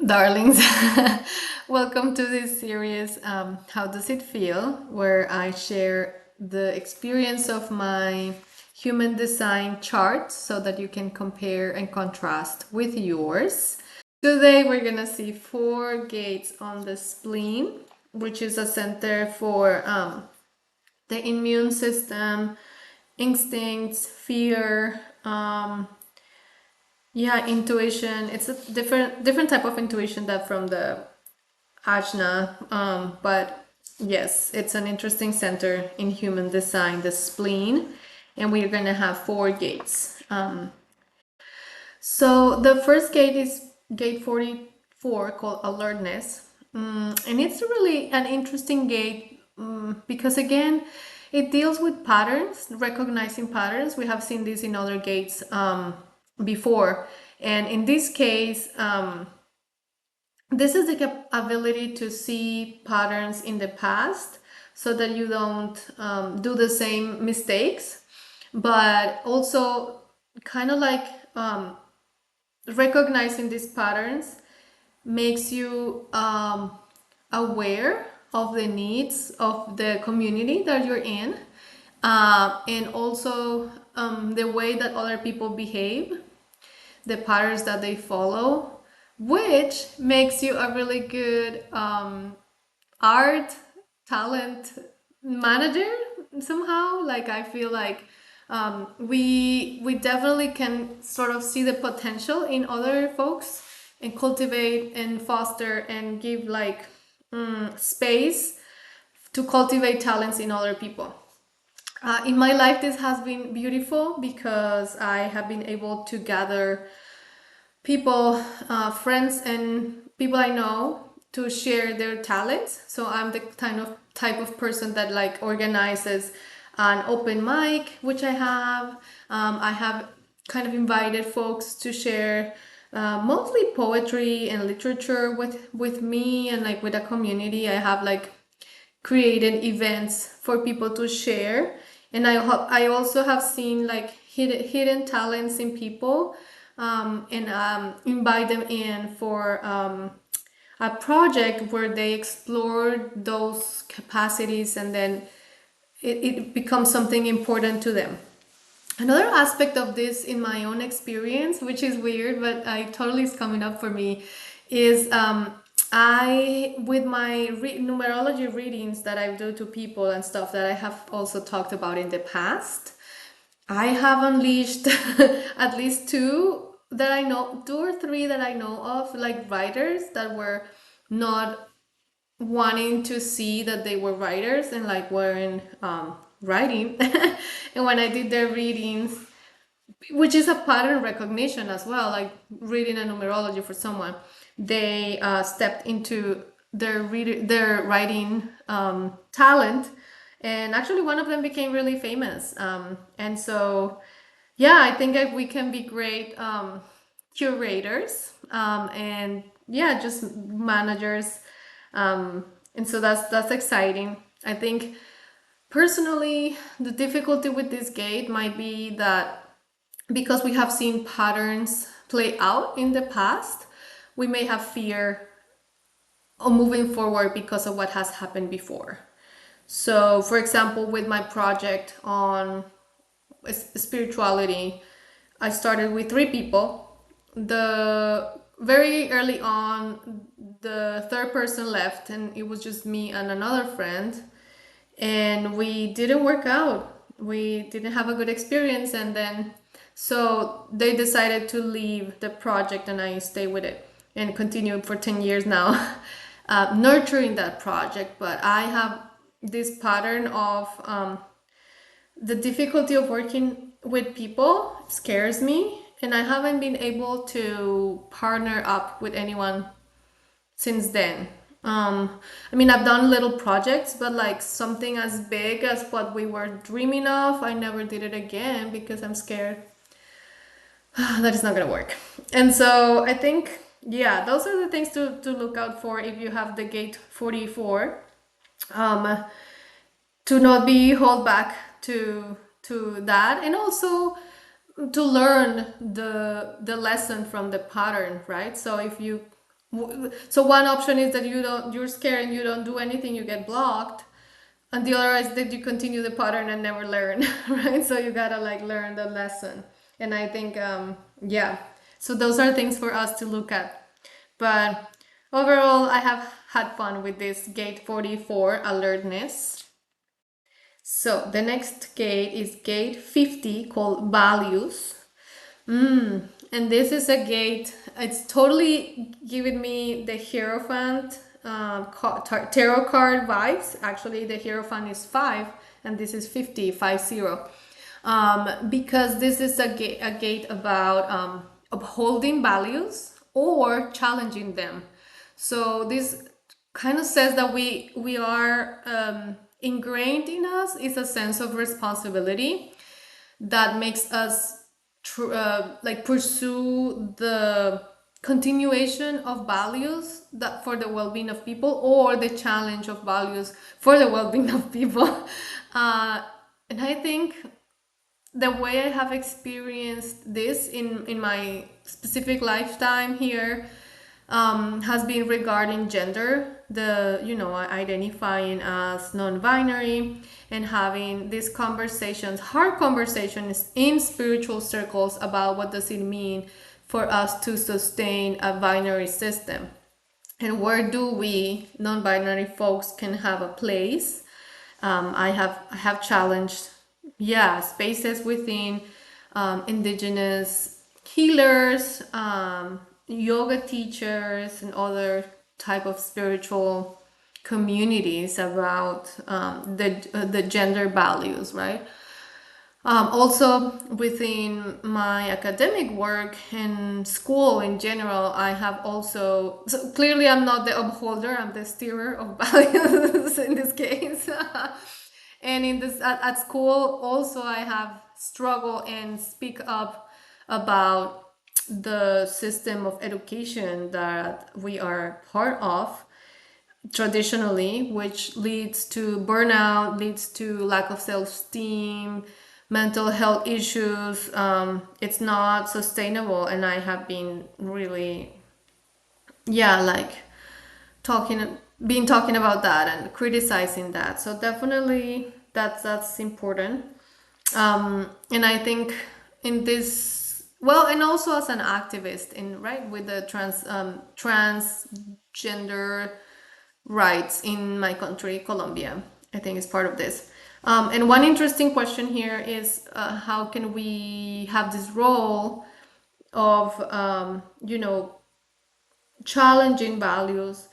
Darlings, welcome to this series, How Does It Feel? Where I share the experience of my human design chart so that you can compare and contrast with yours. Today, we're going to see 4 gates on the spleen, which is a center for the immune system, instincts, fear, intuition. It's a different type of intuition that from the ajna, but yes, it's an interesting center in human design, the spleen, and we're gonna have 4 gates. So the first gate is gate 44, called alertness, and it's really an interesting gate because again, it deals with patterns, recognizing patterns. We have seen this in other gates before, and in this case, this is the ability to see patterns in the past so that you don't do the same mistakes, but also kind of like recognizing these patterns makes you aware of the needs of the community that you're in, and also the way that other people behave, the patterns that they follow, which makes you a really good art talent manager somehow. Like I feel like we definitely can sort of see the potential in other folks and cultivate and foster and give like space to cultivate talents in other people. In my life, this has been beautiful because I have been able to gather people, friends and people I know to share their talents. So I'm the type of person that like organizes an open mic, which I have. I have kind of invited folks to share mostly poetry and literature with me and like with a community. I have like created events for people to share, and I also have seen like hidden talents in people, and invite them in for a project where they explore those capacities, and then it becomes something important to them. Another aspect of this in my own experience, which is weird, but I totally is coming up for me, is I, with my numerology readings that I do to people and stuff that I have also talked about in the past, I have unleashed at least 2 that I know, 2 or 3 that I know of, like writers that were not wanting to see that they were writers and like weren't writing. And when I did their readings, which is a pattern recognition as well, like reading a numerology for someone, they stepped into their writing talent, and actually one of them became really famous. And so yeah, I think that we can be great curators, and yeah, just managers, and so that's exciting. I think personally the difficulty with this gate might be that because we have seen patterns play out in the past, we may have fear of moving forward because of what has happened before. So for example, with my project on spirituality, I started with 3 people. The very early on, the 3rd person left, and it was just me and another friend, and we didn't work out. We didn't have a good experience, and then so they decided to leave the project, and I stayed with it and continued for 10 years now, nurturing that project. But I have this pattern of the difficulty of working with people scares me, and I haven't been able to partner up with anyone since then. I mean, I've done little projects, but like something as big as what we were dreaming of, I never did it again because I'm scared that it's not gonna work. And so I think, yeah, those are the things to look out for if you have the gate 44. To not be held back to that, and also to learn the lesson from the pattern, right? So if you So one option is that you're scared and you don't do anything, you get blocked. And the other is that you continue the pattern and never learn, right? So you gotta like learn the lesson. And I think, yeah. So those are things for us to look at. But overall, I have had fun with this gate 44 alertness. So the next gate is gate 50 called values. And this is a gate, it's totally giving me the Hierophant tarot card vibes. Actually, the Hierophant is 5 and this is 50, 50. Because this is a gate about upholding values or challenging them. So this kind of says that we are ingrained in us is a sense of responsibility that makes us like pursue the continuation of values that for the well-being of people or the challenge of values for the well-being of people. And I think the way I have experienced this in my specific lifetime here has been regarding gender, the identifying as non-binary and having these conversations, hard conversations in spiritual circles about what does it mean for us to sustain a binary system and where do we non-binary folks can have a place. I have challenged spaces within indigenous healers, yoga teachers and other type of spiritual communities about the gender values, right? Also within my academic work and school in general, I have also, so clearly I'm not the upholder, I'm the steerer of values in this case. And in this at school also I have struggled and speak up about the system of education that we are part of traditionally, which leads to burnout, leads to lack of self-esteem, mental health issues. It's not sustainable, and I have been really, like talking about that and criticizing that. So definitely that's important. And I think in this, well, and also as an activist in right with the transgender rights in my country, Colombia, I think is part of this. And one interesting question here is how can we have this role of challenging values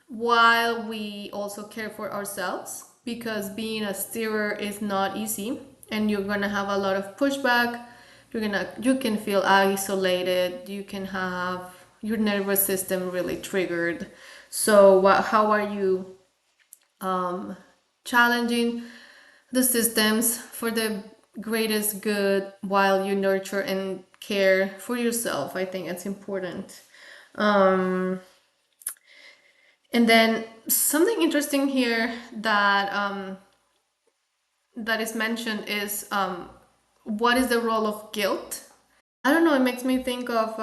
while we also care for ourselves, because being a steerer is not easy and you're gonna have a lot of pushback. You can feel isolated, you can have your nervous system really triggered. So how are you challenging the systems for the greatest good while you nurture and care for yourself? I think it's important. And then something interesting here that that is mentioned is what is the role of guilt? I don't know. It makes me think of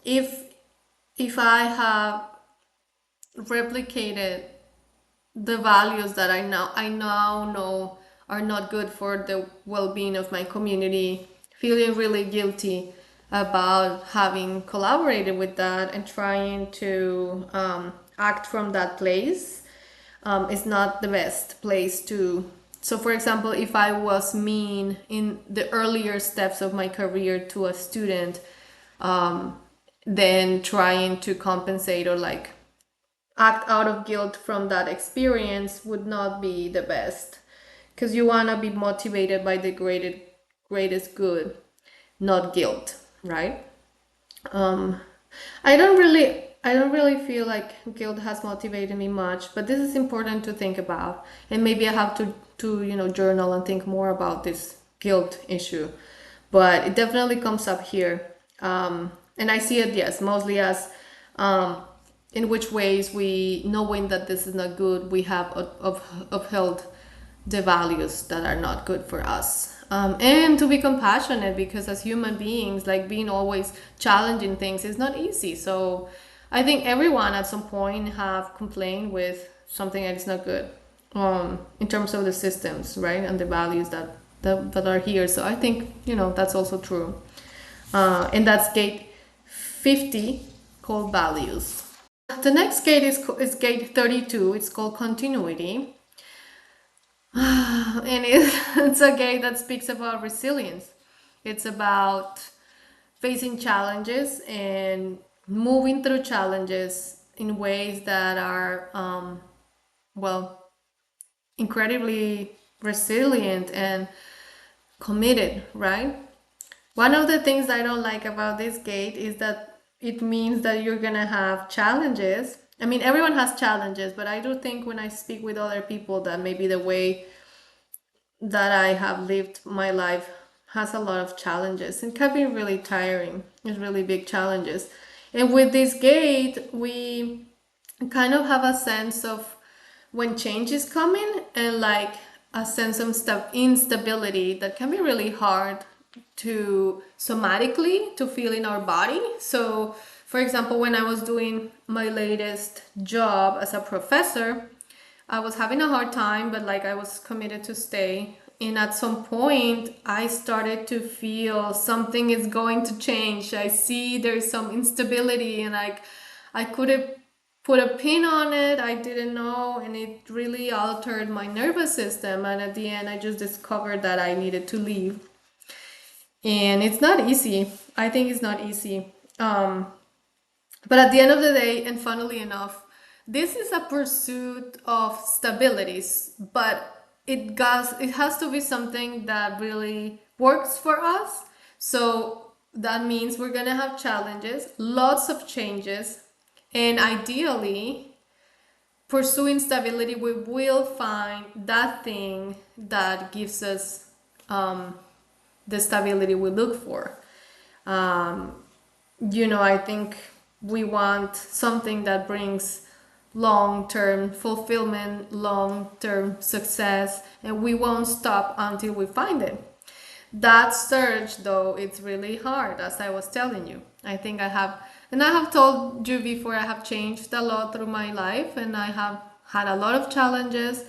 if I have replicated the values that I now know are not good for the well-being of my community, feeling really guilty about having collaborated with that and trying to act from that place is not the best place to. So for example, if I was mean in the earlier steps of my career to a student, then trying to compensate or like act out of guilt from that experience would not be the best, because you want to be motivated by the greatest good, not guilt, right? I don't really feel like guilt has motivated me much, but this is important to think about, and maybe I have to journal and think more about this guilt issue. But it definitely comes up here, and I see it, yes, mostly as in which ways we, knowing that this is not good, we have upheld the values that are not good for us. And to be compassionate, because as human beings, like being always challenging things is not easy. So I think everyone at some point have complained with something that is not good, in terms of the systems, right, and the values that are here. So I think, that's also true, and that's gate 50, called values. The next gate is gate 32. It's called continuity, and it's a gate that speaks about resilience. It's about facing challenges and moving through challenges in ways that are, well, incredibly resilient and committed, right? One of the things I don't like about this gate is that it means that you're gonna have challenges. I mean, everyone has challenges, but I do think when I speak with other people that maybe the way that I have lived my life has a lot of challenges and can be really tiring. It's really big challenges. And with this gate, we kind of have a sense of when change is coming, and like a sense of instability that can be really hard to somatically to feel in our body. So for example, when I was doing my latest job as a professor, I was having a hard time, but like I was committed to stay. And at some point, I started to feel something is going to change. I see there's some instability, and like I couldn't put a pin on it. I didn't know, and it really altered my nervous system. And at the end, I just discovered that I needed to leave. And it's not easy. I think it's not easy. But at the end of the day, and funnily enough, this is a pursuit of stabilities, but it has to be something that really works for us. So that means we're gonna have challenges, lots of changes, and ideally, pursuing stability, we will find that thing that gives us, the stability we look for. I think we want something that brings long-term fulfillment, long-term success, and we won't stop until we find it. That search, though, it's really hard, as I was telling you. I have told you before, I have changed a lot through my life, and I have had a lot of challenges.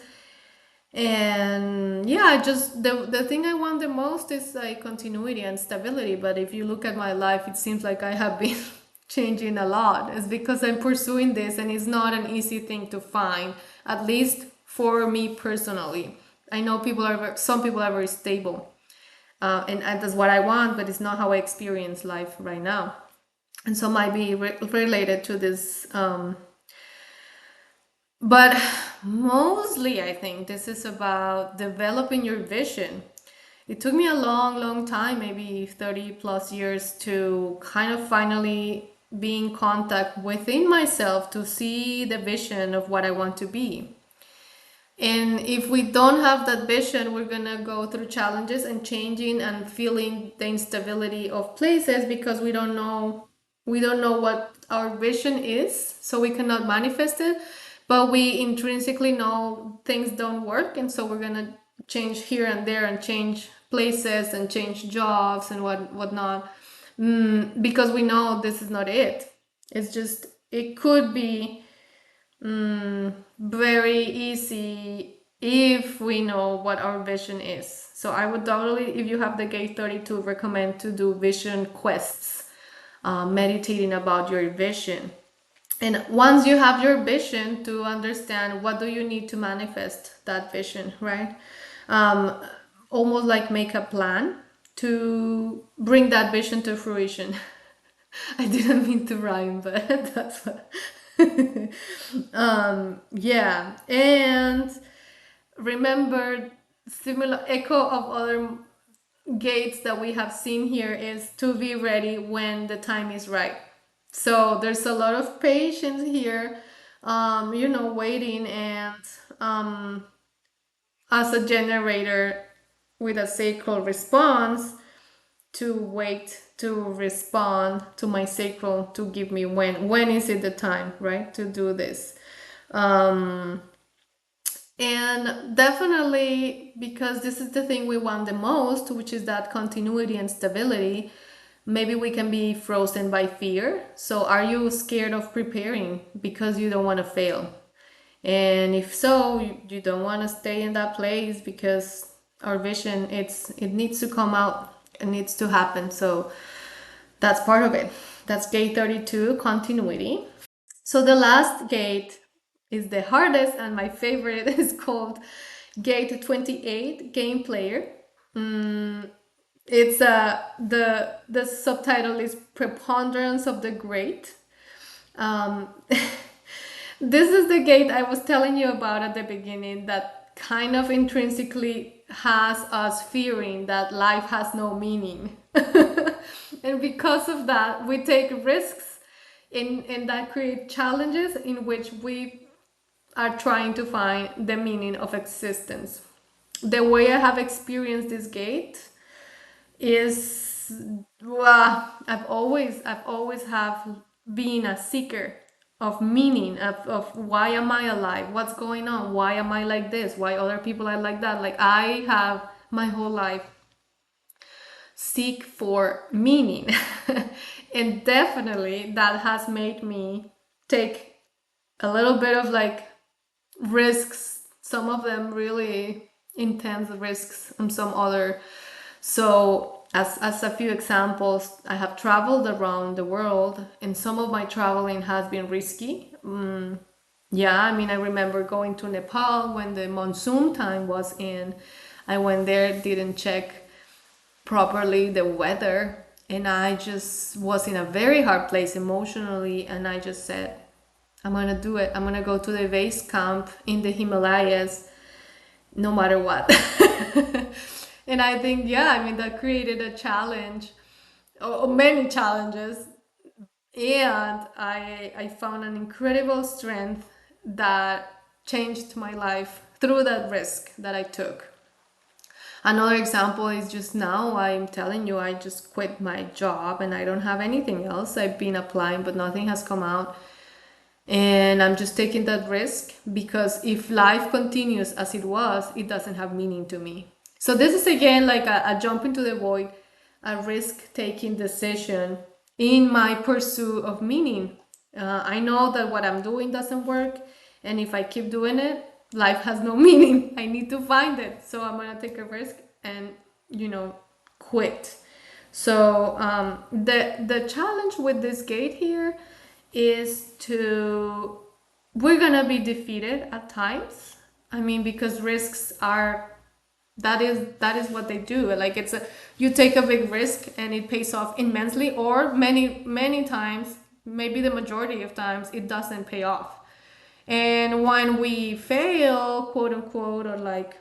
And yeah, the thing I want the most is like continuity and stability. But if you look at my life, it seems like I have been changing a lot. It's because I'm pursuing this, and it's not an easy thing to find, at least for me personally. I know some people are very stable, and that's what I want, but it's not how I experience life right now. And so might be related to this, but mostly I think this is about developing your vision. It took me a long, long time, maybe 30 plus years, to kind of finally be in contact within myself to see the vision of what I want to be. And if we don't have that vision, we're gonna go through challenges and changing and feeling the instability of places, because we don't know what our vision is, so we cannot manifest it. But we intrinsically know things don't work, and so we're gonna change here and there and change places and change jobs and whatnot, because we know this is not it. It could be very easy if we know what our vision is. So I would totally, if you have the gate 32, recommend to do vision quests, meditating about your vision. And once you have your vision, to understand what do you need to manifest that vision, right? Almost like make a plan to bring that vision to fruition. I didn't mean to rhyme, but that's what. Yeah, and remember, similar echo of other gates that we have seen here is to be ready when the time is right. So there's a lot of patience here, waiting, and as a generator with a sacral response, to wait to respond to my sacral to give me when is it the time, right, to do this. And definitely, because this is the thing we want the most, which is that continuity and stability, maybe we can be frozen by fear. So are you scared of preparing because you don't want to fail? And if so, you don't want to stay in that place, because our vision, it needs to come out, it needs to happen. So that's part of it. That's gate 32, continuity. So the last gate is the hardest and my favorite. Is called gate 28, game player. It's the subtitle is preponderance of the great. um, this is the gate I was telling you about at the beginning, that kind of intrinsically has us fearing that life has no meaning. And because of that, we take risks and that create challenges in which we are trying to find the meaning of existence. The way I have experienced this gate is, well, I've always have been a seeker of meaning, of why am I alive, what's going on, why am I like this, why other people are like that. Like, I have my whole life seek for meaning. And definitely that has made me take a little bit of like risks, some of them really intense risks, and some other. So as a few examples, I have traveled around the world, and some of my traveling has been risky. Yeah, I mean, I remember going to Nepal when the monsoon time was in. I went there, didn't check properly the weather, and I just was in a very hard place emotionally, and I just said, I'm gonna do it. I'm gonna go to the base camp in the Himalayas no matter what. And I think, yeah, I mean, that created a challenge, or many challenges. And I found an incredible strength that changed my life through that risk that I took. Another example is, just now I'm telling you, I just quit my job and I don't have anything else. I've been applying, but nothing has come out. And I'm just taking that risk because if life continues as it was, it doesn't have meaning to me. So this is again like a jump into the void, a risk-taking decision in my pursuit of meaning. I know that what I'm doing doesn't work, and if I keep doing it, life has no meaning. I need to find it. So I'm gonna take a risk and, quit. So the challenge with this gate here is we're gonna be defeated at times. I mean, because risks are, that is what they do. Like, you take a big risk and it pays off immensely, or many times, maybe the majority of times, it doesn't pay off. And when we fail, quote unquote, or like,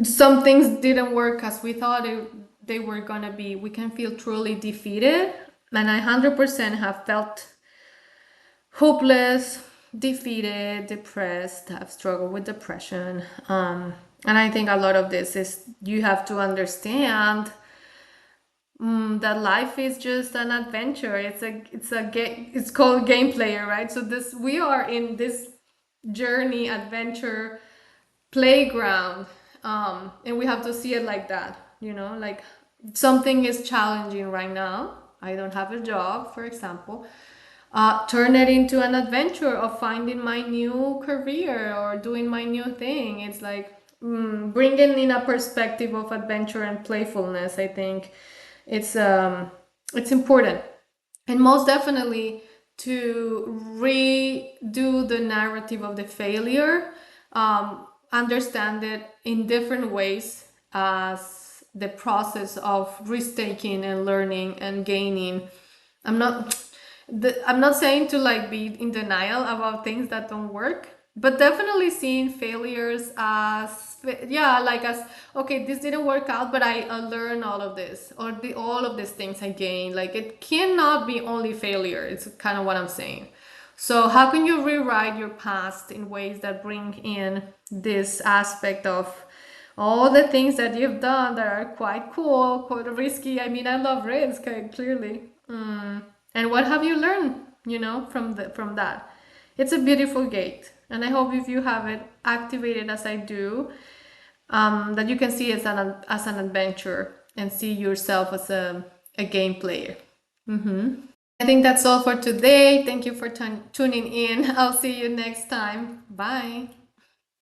some things didn't work as we thought they were gonna be, we can feel truly defeated. And I 100% have felt hopeless, defeated, depressed, have struggled with depression. And I think a lot of this is, you have to understand that life is just an adventure. It's a game. It's called game player, right? So we are in this journey, adventure, playground, and we have to see it like that. Like, something is challenging right now. I don't have a job, for example. Turn it into an adventure of finding my new career or doing my new thing. It's like, bringing in a perspective of adventure and playfulness. I think it's important, and most definitely to redo the narrative of the failure, understand it in different ways as the process of risk-taking and learning and gaining. I'm not I'm not saying to like be in denial about things that don't work, but definitely seeing failures as, yeah, like, as, okay, this didn't work out, but I learned all of this, or all of these things I gained. Like, it cannot be only failure. It's kind of what I'm saying. So how can you rewrite your past in ways that bring in this aspect of all the things that you've done that are quite cool, quite risky? I mean, I love risk, clearly. And what have you learned, from that? It's a beautiful gate. And I hope, if you have it activated as I do, that you can see it as an adventure. and see yourself as a game player. I think that's all for today. Thank you for tuning in. I'll see you next time. Bye.